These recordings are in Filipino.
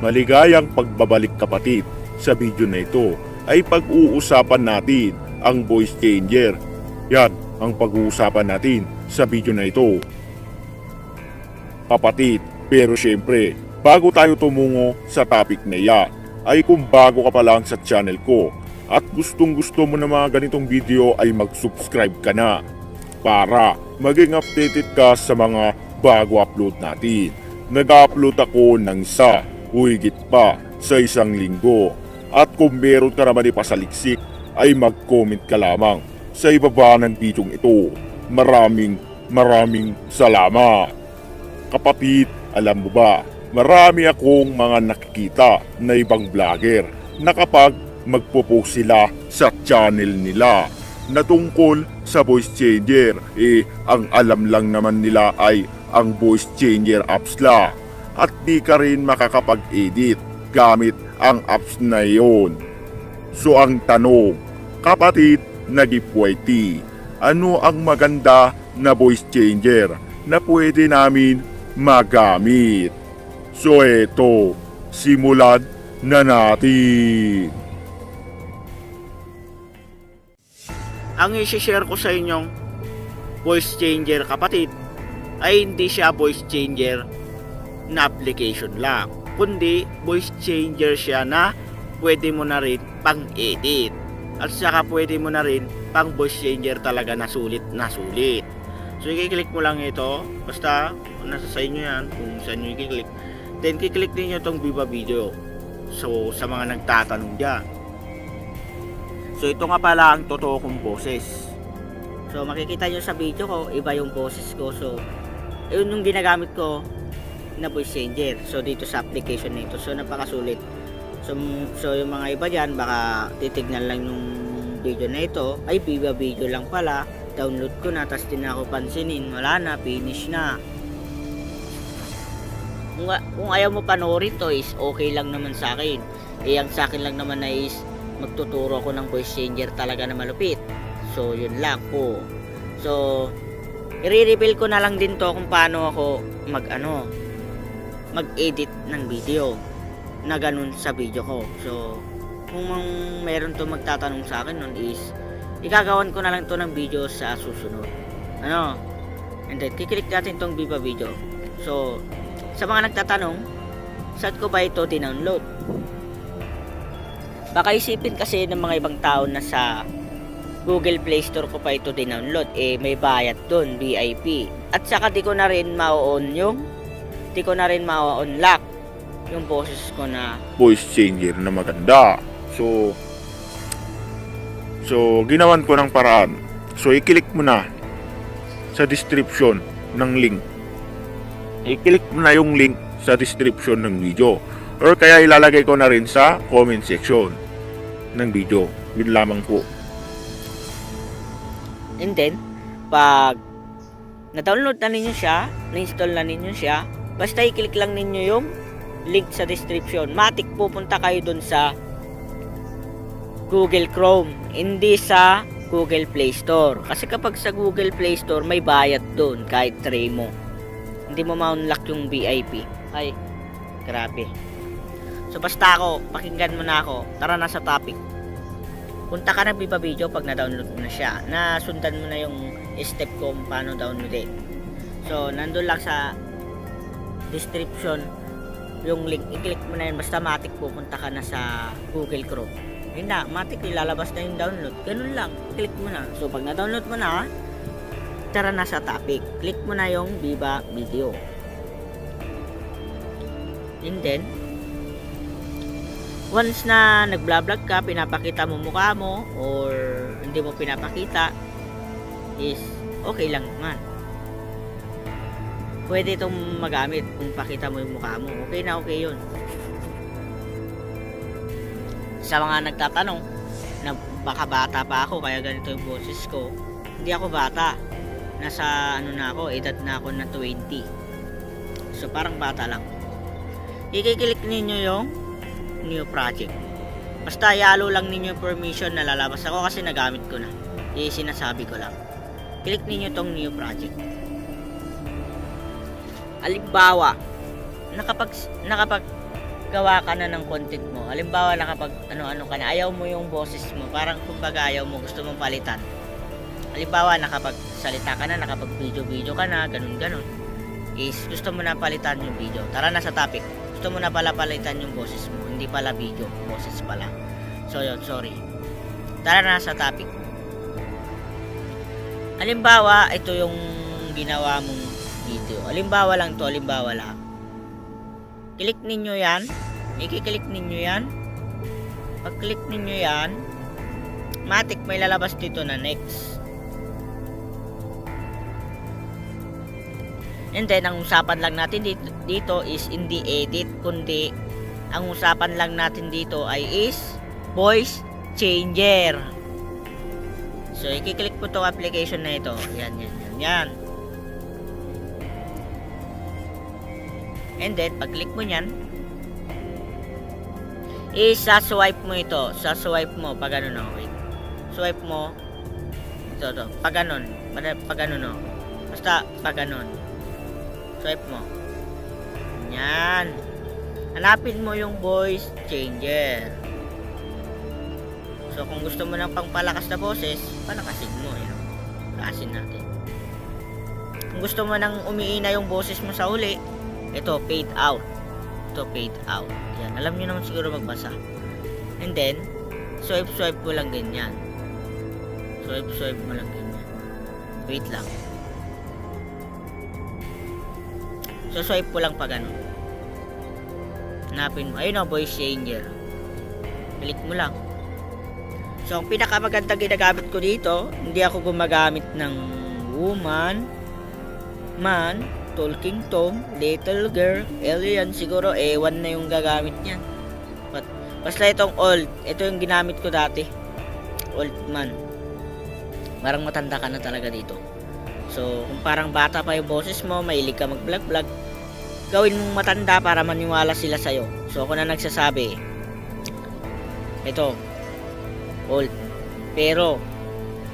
Maligayang pagbabalik kapatid. Sa video na ito ay pag-uusapan natin ang voice changer. Yan ang pag-uusapan natin sa video na ito. Kapatid, pero syempre, bago tayo tumungo sa topic na yan, ay kung bago ka pa lang sa channel ko at gustong gusto mo na mga ganitong video ay mag-subscribe ka na para maging updated ka sa mga bago upload natin. Nag-upload ako ng isa o higit pa sa isang linggo. At kung meron ka naman ipasaliksik ay mag-comment ka lamang sa ibaba ng video ito. Maraming salamat. Kapatid, alam mo ba, marami akong mga nakikita na ibang vlogger na kapag magpo-post sila sa channel nila na tungkol sa voice changer, ang alam lang naman nila ay ang voice changer apps la at di ka rin makakapag-edit gamit ang apps na yon. So ang tanong, kapatid na Gipwete, ano ang maganda na voice changer na pwede namin magamit? So eto, simulan na natin. Ang i-share ko sa inyong voice changer, kapatid, ay hindi siya voice changer na application lang, kundi voice changer siya na pwede mo na rin pang-edit at saka pwede mo na rin pang voice changer talaga na sulit. So i-click mo lang ito, basta nasa sa inyo yan kung saan nyo i-click, then i-click niyo itong Viva Video. So sa mga nagtatanong dyan, so ito nga pala ang totoo kong boses. So makikita nyo sa video ko, iba yung boses ko. So yun yung ginagamit ko na voice changer. So dito sa application na ito, so napakasulit. So yung mga iba dyan, baka titignan lang yung video na ito, ay Viva Video lang pala, download ko na, tas din ako pansinin, wala na, finish na. Kung ayaw mo panoorin to, is okay lang naman sa akin. Ang sa akin lang naman na is magtuturo ako ng voice changer talaga na malupit. So yun lang po. So i-reveal ko na lang din to kung paano ako mag-edit ng video na ganun sa video ko. So kung meron to magtatanong sa akin nun, is igagawan ko na lang to ng video sa susunod. And then kiklik natin tong Viva Video. So sa mga nagtatanong, saan ko ba ito dinownload? Baka isipin kasi ng mga ibang tao na sa Google Play Store ko pa ito dinownload, may bayad doon, VIP. At saka di ko na rin ma-unlock yung boses ko na Voice changer na maganda. So ginawan ko ng paraan. So i-click mo na sa description ng link. I-click mo na yung link sa description ng video, or kaya ilalagay ko na rin sa comment section ng video. Yun lamang po. And then, pag na-download na ninyo siya, na-install na ninyo siya, basta i-click lang ninyo yung link sa description. Matik pupunta kayo dun sa Google Chrome, hindi sa Google Play Store. Kasi kapag sa Google Play Store, may bayad dun kahit try mo. Hindi mo ma-unlock yung VIP. Ay, grabe. So basta pakinggan mo na ako. Tara na sa topic. Punta ka ng Viva Video pag na-download mo na siya. Nasundan mo na yung step ko kung paano downloadin. So, nandun lang sa description yung link. I-click mo na yun. Basta matik pupunta ka na sa Google Chrome. Ayun na, matik ilalabas na yung download. Ganun lang. Click mo na. So, pag na-download mo na, tara na sa topic. Click mo na yung Viva Video. And then, once na nag-vlog ka, pinapakita mo mukha mo or hindi mo pinapakita, is okay lang naman. Pwede itong magamit kung pakita mo yung mukha mo. Okay na okay yun. Sa mga nagtatanong na baka bata pa ako kaya ganito yung boses ko, hindi ako bata. Nasa na ako, edad na ako na 20. So parang bata lang. I-click ninyo yung new project. Basta ialo lang ninyo permission na lalabas ako kasi nagamit ko na. Sinasabi ko lang. Click ninyo tong new project. Halimbawa, gawa ka na ng content mo. Halimbawa na kapag ano-ano ka na, ayaw mo yung boses mo, parang kumbaga ayaw mo, gusto mong palitan. Halimbawa nakapag salita ka na, nakapag video ka na, ganun is gusto mo na palitan yung video. Tara na sa topic. Gusto mo na pala palitan yung boses mo, hindi pala video, boses pala. So yun, sorry. Tara na sa topic. Halimbawa, ito yung ginawa mong video. Halimbawa lang to, halimbawa lang. Click ninyo yan. I-click ninyo yan. Pag-click ninyo yan, matik may lalabas dito na next. And then, ang usapan lang natin dito is hindi edit, kundi ang usapan lang natin dito ay is voice changer. So, i-click po itong application na ito. Yan. And then, pag-click mo yan, isa-swipe mo ito. Sa-swipe mo, pag ano no, wait. Swipe mo, ito, pag ganon. Pag ano no. Basta, pag ganon. Swipe mo. Yan. Hanapin mo yung voice changer. So, kung gusto mo ng pangpalakas na boses, palakasin mo. Palakasin natin. Kung gusto mo nang umiina yung boses mo sa uli, ito, fade out. Ito, fade out. Yan. Alam nyo naman siguro magbasa. And then, swipe mo lang ganyan. Swipe mo lang ganyan. Wait lang. So, swipe mo lang pa ganun. Hanapin mo. Ayun o, voice changer. Click mo lang. So, ang pinakamagandang ginagamit ko dito, hindi ako gumagamit ng woman, man, talking tom, little girl, alien, siguro ewan na yung gagamit niyan. But, basta itong old, ito yung ginamit ko dati. Old man. Parang matanda ka na talaga dito. So, kung parang bata pa yung boses mo, mahilig ka mag-vlog, gawin mong matanda para maniwala sila sa'yo. So, ako na nagsasabi, ito, old. Pero,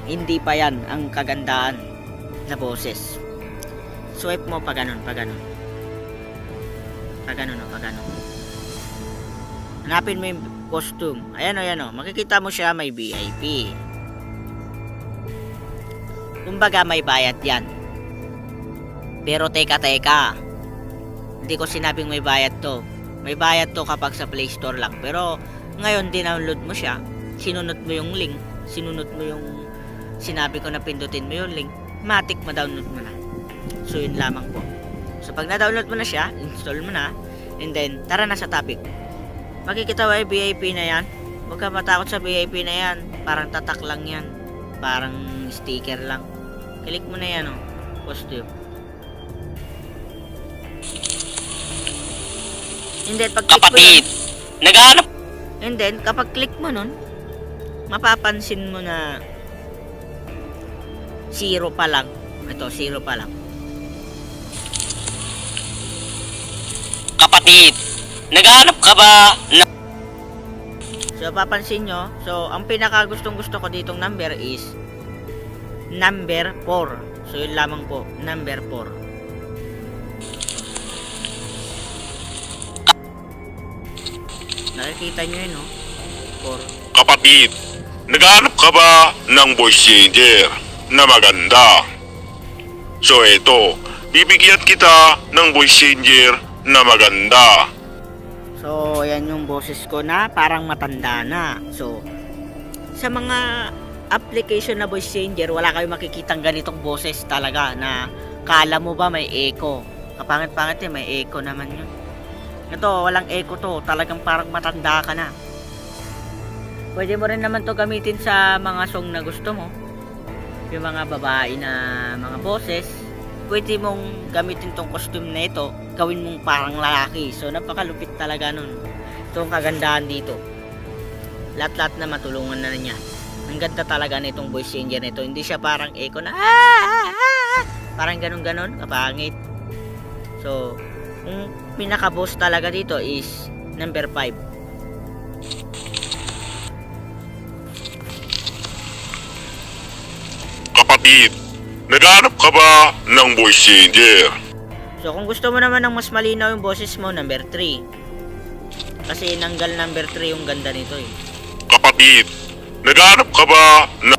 hindi pa yan ang kagandaan na boses. Swipe mo pa ganun. Pa ganun. Hanapin mo yung costume. Ayan o. Makikita mo siya, may VIP. Kumbaga may bayad yan. Pero teka. Hindi ko sinabing may bayad to. May bayad to kapag sa Play Store lang. Pero ngayon dinownload mo siya. Sinunod mo yung link. Sinunod mo yung sinabi ko na pindutin mo yung link. Matik ma-download mo na. So yun lamang po. So pag na-download mo na siya, install mo na. And then tara na sa topic. Makikita mo yung VIP na yan. Huwag ka matakot sa VIP na yan. Parang tatak lang yan. Parang sticker lang. Click mo na yan, costume. And then, pag click mo nun, naghahanap. And then, kapag click mo nun, mapapansin mo na 0 pa lang. Ito, 0 pa lang. Kapatid, naghahanap ka ba na... So, papansin nyo, so, ang pinaka gustong gusto ko ditong number is number 4. So, yun lamang po, number 4. Nakikita nyo yun, 4. Kapatid, naghahanap ka ba ng voice changer na maganda? So eto, bibigyan kita ng voice changer na maganda. So, ayan yung boses ko na parang matanda na. So, sa mga application na voice changer, wala kayong makikitang ganitong boses talaga na kala mo ba may echo. Kapangit-pangit may echo naman yun. Ito, walang echo to. Talagang parang matanda ka na. Pwede mo rin naman to gamitin sa mga song na gusto mo. Yung mga babae na mga boses. Pwede mong gamitin tong costume na ito. Gawin mong parang lalaki. So, napakalupit talaga nun. Ito ang kagandahan dito. Lahat-lahat na matulungan na niya. Ang ganda talaga nitong voice changer nito. Hindi siya parang echo na parang ganun-ganon. Kapangit. So, yung pinaka-boss talaga dito is number 5. Kapatid, naghahanap ka ba ng voice changer? So, kung gusto mo naman ng mas malinaw yung boses mo, number 3. Kasi nanggal number 3 yung ganda nito eh. Kapatid, naghahanap ka ba na...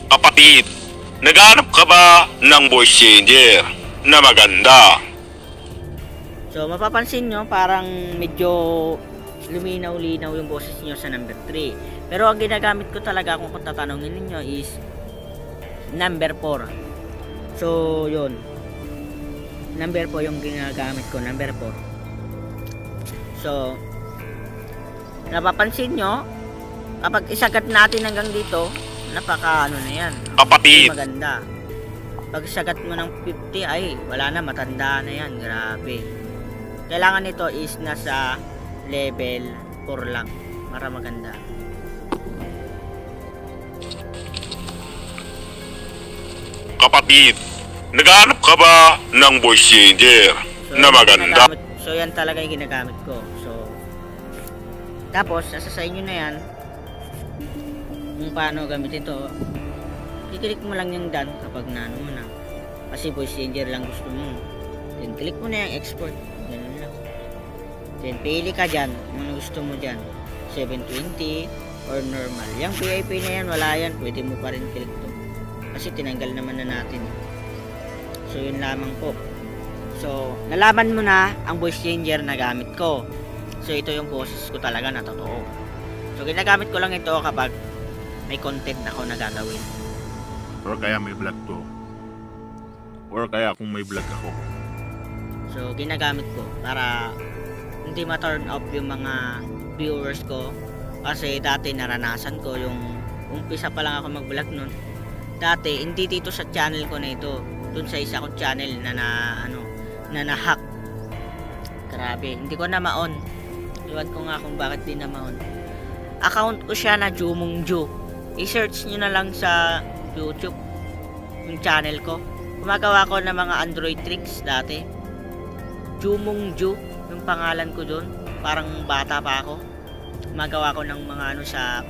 Kapatid, naghahanap ka ba ng voice changer na maganda? So mapapansin nyo parang medyo luminaw-linaw yung boses nyo sa number 3. Pero ang ginagamit ko talaga kung tatanungin ninyo is number 4. So yun, number 4 yung ginagamit ko, number 4. So napapansin nyo kapag isagat natin hanggang dito, napaka ano na yan, Kapatid, maganda. Pag sagat mo ng 50 ay wala na, matanda na yan, grabe. Kailangan nito is nasa level 4 lang para maganda. kapatid, naghahanap ka ba ng voice changer na yan maganda? so yan talaga yung ginagamit ko. So tapos nasa sa inyo na yan kung paano gamitin ito. Kiklik mo lang yung done kapag naano mo na, kasi voice changer lang gusto mo. Then click mo na yung export, ganun lang. Then pili ka dyan kung ano gusto mo dyan, 720 or normal. Yung VIP na yan, wala yan, pwede mo pa rin click to kasi tinanggal naman na natin. So yun lamang po. So nalaman mo na ang voice changer na gamit ko. So ito yung boses ko talaga na totoo. So ginagamit ko lang ito kapag may content ako na gagawin. Or kaya may vlog to. Or kaya kung may vlog ako. So ginagamit ko para hindi ma-turn off yung mga viewers ko, kasi dati naranasan ko yung umpisa pa lang ako mag-vlog nun. Dati hindi dito sa channel ko na ito, dun sa isa kong channel na na-hack. Grabe, hindi ko na ma-on. Iwan ko nga kung bakit di na ma-on. Account ko siya na Jumongju. I-search nyo na lang sa YouTube yung channel ko. Gumagawa ko ng mga Android tricks dati. Jumongju yung pangalan ko doon. Parang bata pa ako. Gumagawa ko ng mga ano sa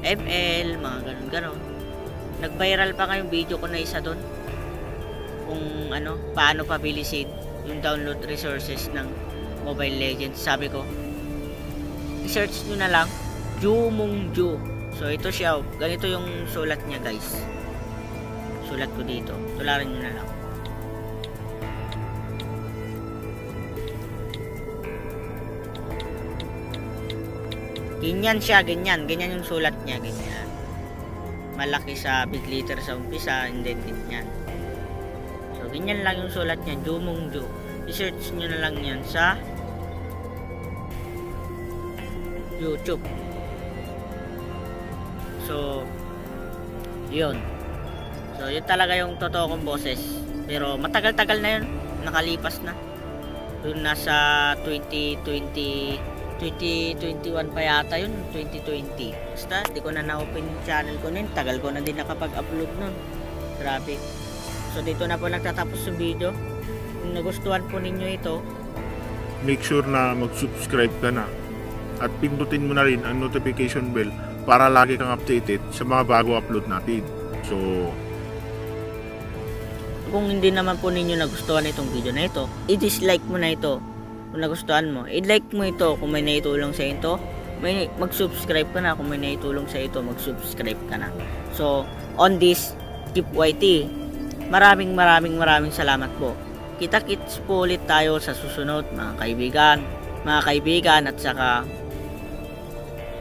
ML, mga ganun-ganon. Nag-viral pa nga yung video ko na isa doon. Kung ano, paano pabilisin yung download resources ng Mobile Legends. Sabi ko, i-search nyo na lang Jumongju. So ito siya, ganito yung sulat niya guys. Sulat ko dito, tularan nyo na lang. Ganyan siya, ganyan yung sulat niya, ganyan. Malaki sa big letter sa umpisa, and then ganyan. So ganyan lang yung sulat niya, Jumongju. I-search nyo na lang yan sa YouTube. So yun. So yun talaga yung totoo kong boses. Pero matagal-tagal na yun, nakalipas na. Doon nasa 2021 pa yata yun, 2020. Basta di ko na na-open yung channel ko nun, tagal ko na din nakapag-upload nun. Grabe. So dito na po nagtatapos yung video. Kung nagustuhan po ninyo ito, Make sure na mag-subscribe ka na at pindutin mo na rin ang notification bell para lagi kang updated sa mga bago upload natin. So, kung hindi naman po ninyo nagustuhan itong video na ito, i-dislike mo na ito. Kung nagustuhan mo, i-like mo ito kung may naitulong sa ito. Mag-subscribe ka na kung may naitulong sa ito, mag-subscribe ka na. So, on this, Keep YT. Maraming salamat po. Kita-kits po ulit tayo sa susunod, mga kaibigan at saka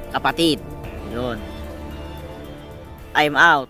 kapatid. Yun. I'm out.